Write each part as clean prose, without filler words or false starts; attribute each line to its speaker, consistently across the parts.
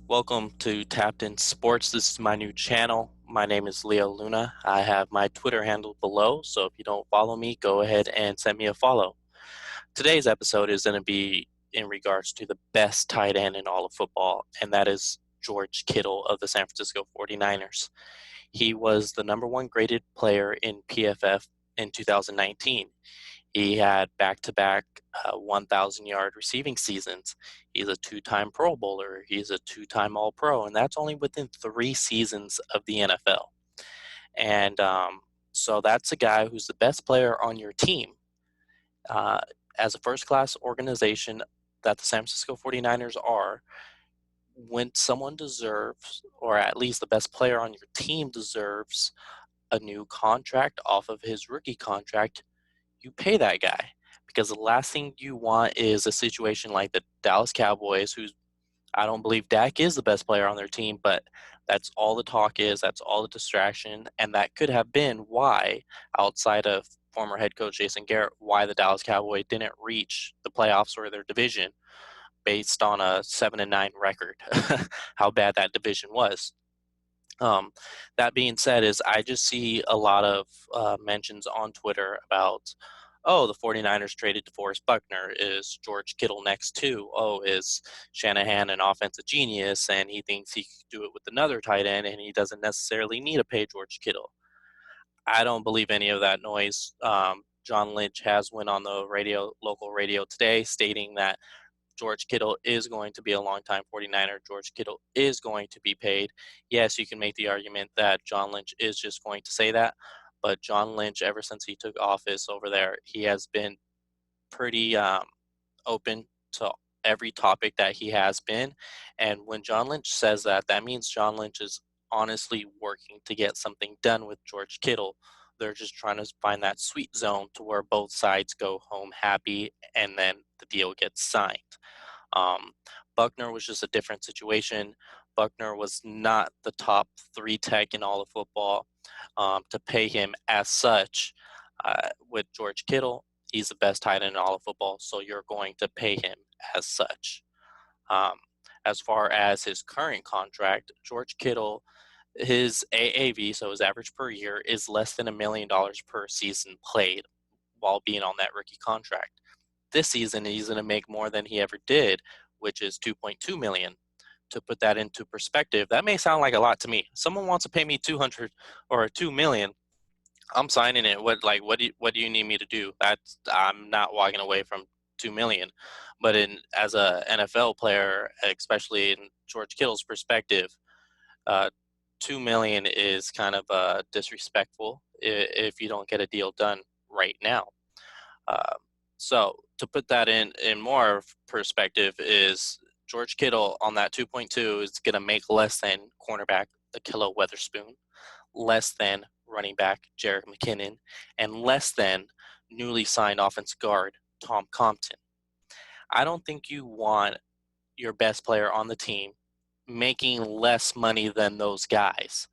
Speaker 1: Welcome to Tapped In Sports. This is my new channel. My name is Leo Luna. I have my Twitter handle below, so if you don't follow me, go ahead and send me a follow. Today's episode is going to be in regards to the best tight end in all of football, and that is George Kittle of the San Francisco 49ers. He was the number one graded player in PFF in 2019. He had back-to-back 1,000-yard receiving seasons. He's a two-time Pro Bowler. He's a two-time All-Pro, and that's only within 3 seasons of the NFL. And so that's a guy who's the best player on your team. Uh, as a first-class organization that the San Francisco 49ers are, when someone deserves, or at least the best player on your team deserves, a new contract off of his rookie contract, you pay that guy, because the last thing you want is a situation like the Dallas Cowboys, who's I don't believe Dak is the best player on their team, but that's all the talk is, that's all the distraction, and that could have been why, outside of former head coach Jason Garrett, why the Dallas Cowboys didn't reach the playoffs or their division based on a 7-9 record, how bad that division was. Um, that being said, is I just see a lot of mentions on Twitter about, oh, the 49ers traded DeForest Buckner. Is George Kittle next too? Oh, is Shanahan an offensive genius and he thinks he could do it with another tight end and he doesn't necessarily need to pay George Kittle? I don't believe any of that noise. John Lynch has went on the local radio today, stating that George Kittle is going to be a longtime 49er. George Kittle is going to be paid. Yes, you can make the argument that John Lynch is just going to say that, but John Lynch, ever since he took office over there, he has been pretty open to every topic that he has been. And when John Lynch says that, that means John Lynch is honestly working to get something done with George Kittle. They're just trying to find that sweet zone to where both sides go home happy and then the deal gets signed. Um, Buckner was just a different situation. Buckner was not the top 3 tech in all of football. To pay him as such, with George Kittle, he's the best tight end in all of football, so you're going to pay him as such. Um, as far as his current contract, George Kittle, his AAV, so his average per year, is less than $1 million per season played while being on that rookie contract. This season, he's going to make more than he ever did, which is 2.2 million. To put that into perspective, that may sound like a lot to me. Someone wants to pay me 200 or 2 million. I'm signing it. What do you need me to do? I'm not walking away from 2 million. But as a NFL player, especially in George Kittle's perspective, uh, 2 million is kind of disrespectful if you don't get a deal done right now. Uh, so to put that in more perspective, is George Kittle on that 2.2 is going to make less than cornerback Ahkello Weatherspoon, less than running back Jerick McKinnon, and less than newly signed offense guard Tom Compton. I don't think you want your best player on the team making less money than those guys,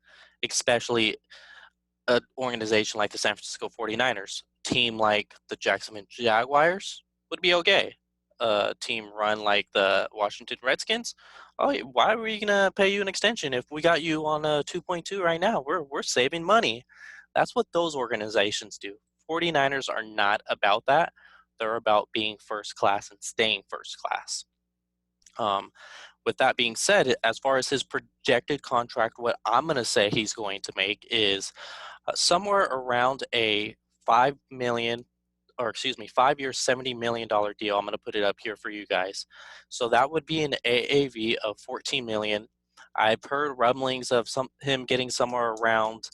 Speaker 1: especially an organization like the San Francisco 49ers. Team like the Jacksonville Jaguars would be okay. A team run like the Washington Redskins, oh, why are we gonna pay you an extension if we got you on a 2.2 right now? We're saving money. That's what those organizations do. 49ers are not about that. They're about being first class and staying first class. Um, with that being said, as far as his projected contract, what I'm going to say he's going to make is somewhere around a 5 million, or excuse me, 5 year, $70 million deal. I'm going to put it up here for you guys. So that would be an AAV of 14 million. I've heard rumblings of him getting somewhere around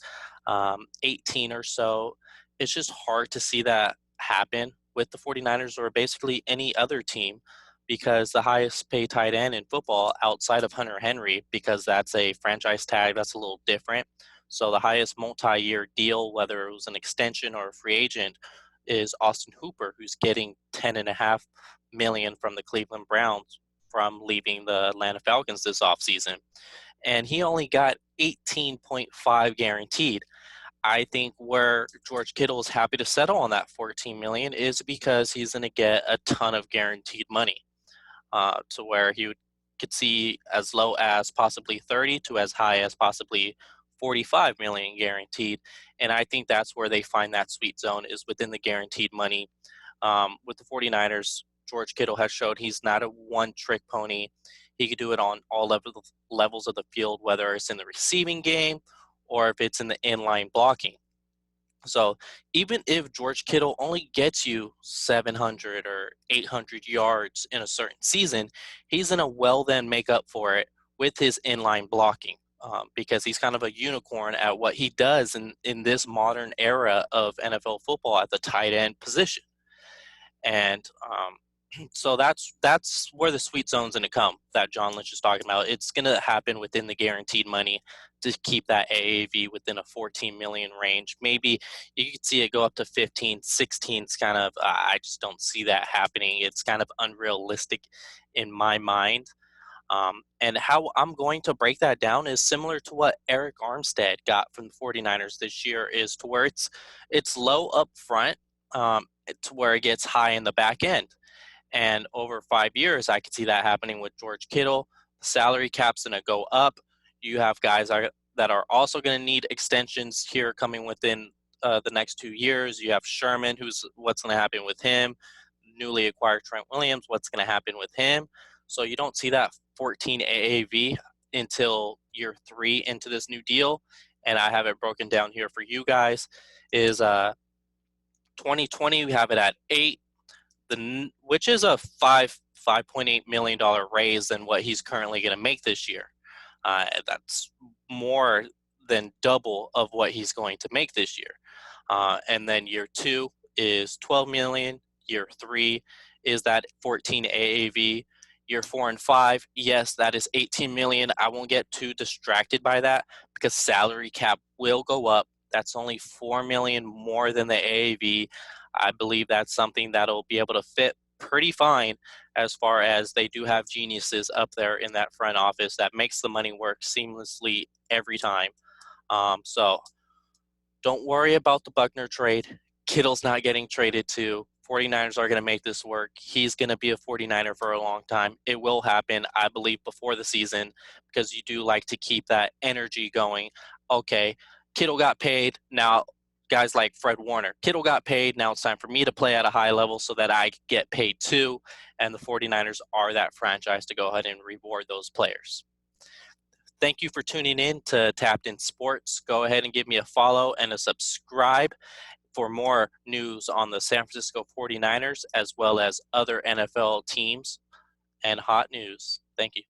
Speaker 1: 18 or so. It's just hard to see that happen with the 49ers or basically any other team, because the highest paid tight end in football outside of Hunter Henry, because that's a franchise tag, that's a little different. So the highest multi-year deal, whether it was an extension or a free agent, is Austin Hooper, who's getting $10.5 million from the Cleveland Browns from leaving the Atlanta Falcons this offseason. And he only got 18.5 guaranteed. I think where George Kittle is happy to settle on that 14 million is because he's going to get a ton of guaranteed money, to where he would could see as low as possibly 30 to as high as possibly 45 million guaranteed. And I think that's where they find that sweet zone is within the guaranteed money. With the 49ers, George Kittle has showed he's not a one-trick pony. He could do it on all levels of the field, whether it's in the receiving game or if it's in the inline blocking. So even if George Kittle only gets you 700 or 800 yards in a certain season, he's going to well then make up for it with his inline blocking, because he's kind of a unicorn at what he does in this modern era of NFL football at the tight end position. And so that's where the sweet zone's going to come that John Lynch is talking about. It's going to happen within the guaranteed money to keep that AAV within a 14 million range. Maybe you could see it go up to 15, 16. It's kind of, I just don't see that happening. It's kind of unrealistic in my mind. And how I'm going to break that down is similar to what Eric Armstead got from the 49ers this year, is to where it's low up front, to where it gets high in the back end. And over 5 years, I could see that happening with George Kittle. The salary cap's going to go up. You have guys that are also going to need extensions here coming within the next 2 years. You have Sherman, what's going to happen with him? Newly acquired Trent Williams, what's going to happen with him? So you don't see that 14 AAV until year 3 into this new deal. And I have it broken down here for you guys. Is 2020, we have it at 8, which is a $5.8 million raise than what he's currently going to make this year. That's more than double of what he's going to make this year. And then year 2 is 12 million. Year 3 is that 14 AAV. Year 4 and 5, yes, that is 18 million. I won't get too distracted by that because salary cap will go up. That's only 4 million more than the AAV. I believe that's something that'll be able to fit pretty fine, as far as they do have geniuses up there in that front office that makes the money work seamlessly every time. So don't worry about the Buckner trade. Kittle's not getting traded to. 49ers are going to make this work. He's going to be a 49er for a long time. It will happen, I believe, before the season, because you do like to keep that energy going. Okay, Kittle got paid. Now, guys like Fred Warner, Kittle got paid. Now it's time for me to play at a high level so that I get paid too. And the 49ers are that franchise to go ahead and reward those players. Thank you for tuning in to Tapped In Sports. Go ahead and give me a follow and a subscribe for more news on the San Francisco 49ers, as well as other NFL teams and hot news. Thank you.